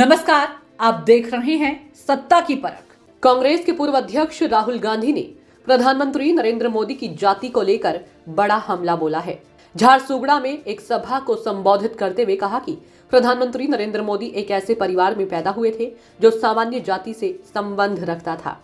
नमस्कार, आप देख रहे हैं सत्ता की परख। कांग्रेस के पूर्व अध्यक्ष राहुल गांधी ने प्रधानमंत्री नरेंद्र मोदी की जाति को लेकर बड़ा हमला बोला है। झारसुगुड़ा में एक सभा को संबोधित करते हुए कहा कि प्रधानमंत्री नरेंद्र मोदी एक ऐसे परिवार में पैदा हुए थे जो सामान्य जाति से संबंध रखता था।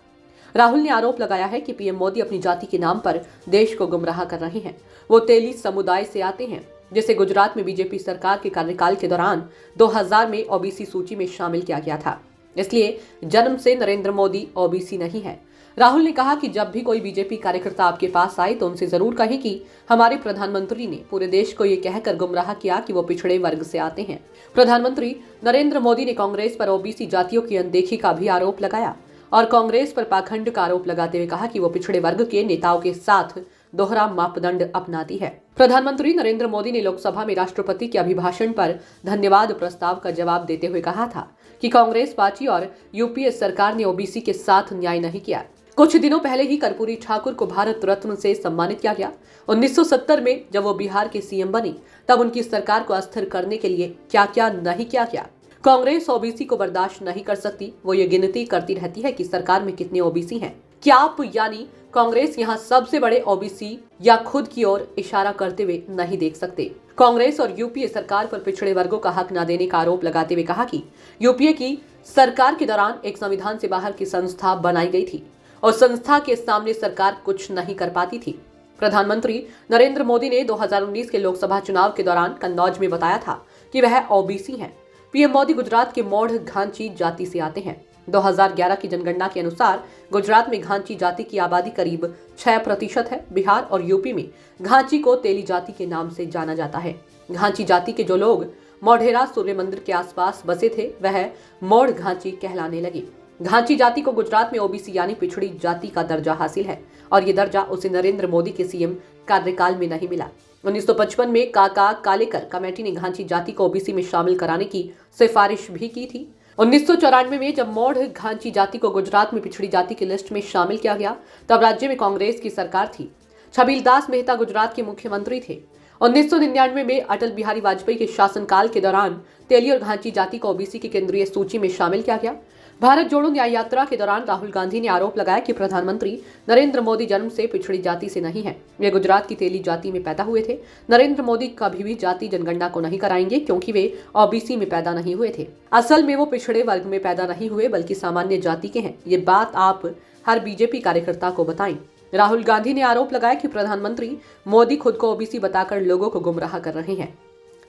राहुल ने आरोप लगाया है कि पीएम मोदी अपनी जाति के नाम पर देश को गुमराह कर रहे हैं। वो तेली समुदाय से आते हैं, जिसे गुजरात में बीजेपी सरकार के कार्यकाल के दौरान 2000 में ओबीसी सूची में शामिल किया गया था। इसलिए जन्म से नरेंद्र मोदी ओबीसी नहीं है। राहुल ने कहा कि जब भी कोई बीजेपी कार्यकर्ता आपके पास आए तो उनसे जरूर कहें कि हमारे प्रधानमंत्री ने पूरे देश को ये कहकर गुमराह किया कि वो पिछड़े वर्ग से आते हैं। प्रधानमंत्री नरेंद्र मोदी ने कांग्रेस पर ओबीसी जातियों की अनदेखी का भी आरोप लगाया और कांग्रेस पर पाखंड का आरोप लगाते हुए कहा कि वो पिछड़े वर्ग के नेताओं के साथ दोहरा मापदंड अपनाती है। प्रधानमंत्री नरेंद्र मोदी ने लोकसभा में राष्ट्रपति के अभिभाषण पर धन्यवाद प्रस्ताव का जवाब देते हुए कहा था कि कांग्रेस पार्टी और यूपीए सरकार ने ओबीसी के साथ न्याय नहीं किया। कुछ दिनों पहले ही कर्पूरी ठाकुर को भारत रत्न से सम्मानित किया गया। 1970 में जब वो बिहार के सीएम बनी तब उनकी सरकार को अस्थिर करने के लिए क्या क्या नहीं किया गया। कांग्रेस ओबीसी को बर्दाश्त नहीं कर सकती। वो ये गिनती करती रहती है कि सरकार में कितने ओबीसी हैं। क्या आप यानी कांग्रेस यहाँ सबसे बड़े ओबीसी या खुद की ओर इशारा करते हुए नहीं देख सकते। कांग्रेस और यूपीए सरकार पर पिछड़े वर्गों का हक न देने का आरोप लगाते हुए कहा कि यूपीए की सरकार के दौरान एक संविधान से बाहर की संस्था बनाई गई थी और संस्था के सामने सरकार कुछ नहीं कर पाती थी। प्रधानमंत्री नरेंद्र मोदी ने 2019 के लोकसभा चुनाव के दौरान कन्नौज में बताया था कि वह ओबीसी हैं। पीएम मोदी गुजरात के मौढ़ घांची जाति से आते हैं। 2011 की जनगणना के अनुसार गुजरात में घांची जाति की आबादी करीब 6% है। बिहार और यूपी में घांची को तेली जाति के नाम से जाना जाता है। घांची जाति के जो लोग मोढेरा सूर्य मंदिर के आसपास बसे थे वह मौढ़ घांची कहलाने लगे। घांची जाति को गुजरात में ओबीसी यानी पिछड़ी जाति का दर्जा हासिल है और ये दर्जा उसे नरेंद्र मोदी के सीएम कार्यकाल में नहीं मिला। 1955 में काका कालेकर कमेटी ने घांची जाति को ओबीसी में शामिल कराने की सिफारिश भी की थी। 1994 में जब मौढ़ घांची जाति को गुजरात में पिछड़ी जाति की लिस्ट में शामिल किया गया तब राज्य में कांग्रेस की सरकार थी। छबीलदास मेहता गुजरात के मुख्यमंत्री थे। 1999 में अटल बिहारी वाजपेयी के शासनकाल के दौरान तेली और घांची जाति को ओबीसी की केंद्रीय सूची में शामिल किया गया। भारत जोड़ो न्याय यात्रा के दौरान राहुल गांधी ने आरोप लगाया कि प्रधानमंत्री नरेंद्र मोदी जन्म से पिछड़ी जाति से नहीं है। वे गुजरात की तेली जाति में पैदा हुए थे। नरेंद्र मोदी कभी भी जाति जनगणना को नहीं कराएंगे क्योंकि वे ओबीसी में पैदा नहीं हुए थे। असल में वो पिछड़े वर्ग में पैदा नहीं हुए बल्कि सामान्य जाति के हैं। ये बात आप हर बीजेपी कार्यकर्ता को बताएं। राहुल गांधी ने आरोप लगाया कि प्रधानमंत्री मोदी खुद को ओबीसी बताकर लोगों को गुमराह कर रहे हैं।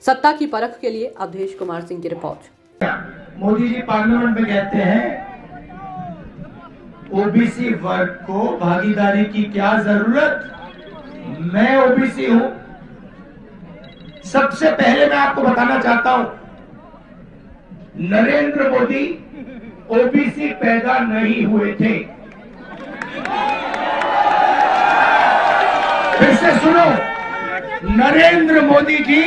सत्ता की परख के लिए अवधेश कुमार सिंह की रिपोर्ट। मोदी जी पार्लियामेंट में कहते हैं ओबीसी वर्ग को भागीदारी की क्या जरूरत, मैं ओबीसी हूं। सबसे पहले मैं आपको बताना चाहता हूं नरेंद्र मोदी ओबीसी पैदा नहीं हुए थे। फिर से सुनो, नरेंद्र मोदी जी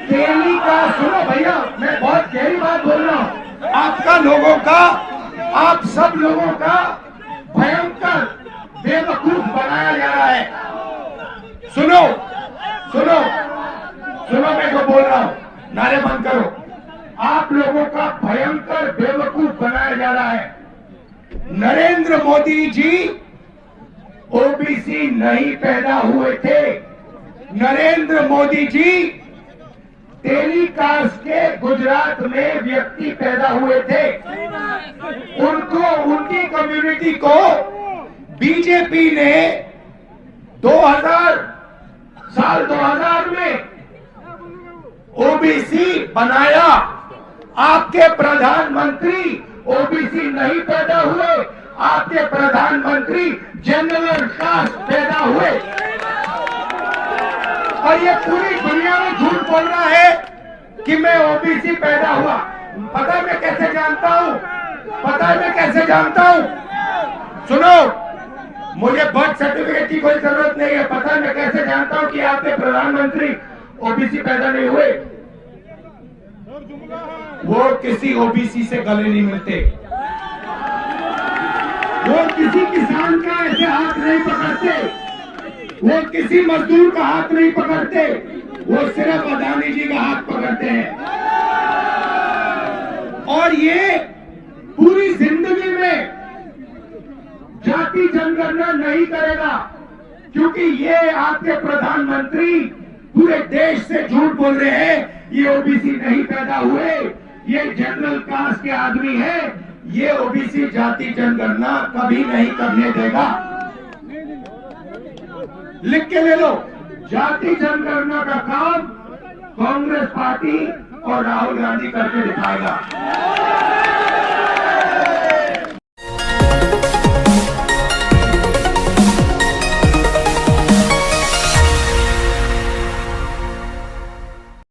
तेली का, सुनो भैया मैं बहुत गहरी बात बोल रहा हूं, आपका लोगों का, आप सब लोगों का भयंकर बेवकूफ बनाया जा रहा है। सुनो सुनो सुनो, मैं जो बोल रहा हूं नारे बंद करो। आप लोगों का भयंकर बेवकूफ बनाया जा रहा है। नरेंद्र मोदी जी ओबीसी नहीं पैदा हुए थे। नरेंद्र मोदी जी तेली कास्ट के गुजरात में व्यक्ति पैदा हुए थे। उनको, उनकी कम्युनिटी को बीजेपी ने 2000 में ओबीसी बनाया। आपके प्रधानमंत्री ओबीसी नहीं पैदा हुए, आपके प्रधानमंत्री जनरल कास्ट पैदा हुए। और ये पूरी दुनिया में झूठ बोल रहा है कि मैं ओबीसी पैदा हुआ। पता है मैं कैसे जानता हूं, पता है मैं कैसे जानता हूं। सुनो, मुझे बर्थ सर्टिफिकेट की कोई जरूरत नहीं है। पता है मैं कैसे जानता हूं कि आपके प्रधानमंत्री ओबीसी पैदा नहीं हुए। वो किसी ओबीसी से गले नहीं मिलते। वो किसी किसान का ऐसे हाथ नहीं पकड़ते, वो किसी मजदूर का हाथ नहीं पकड़ते, वो सिर्फ अदानी जी का हाथ पकड़ते हैं। और ये पूरी जिंदगी में जाति जनगणना नहीं करेगा, क्योंकि ये आपके प्रधानमंत्री पूरे देश से झूठ बोल रहे हैं। ये ओबीसी नहीं पैदा हुए, ये जनरल कास्ट के आदमी है, ये ओबीसी जाति जनगणना कभी नहीं करने देगा। लिख के ले लो, जाति जनगणना का काम कांग्रेस पार्टी और राहुल गांधी करके दिखाएगा।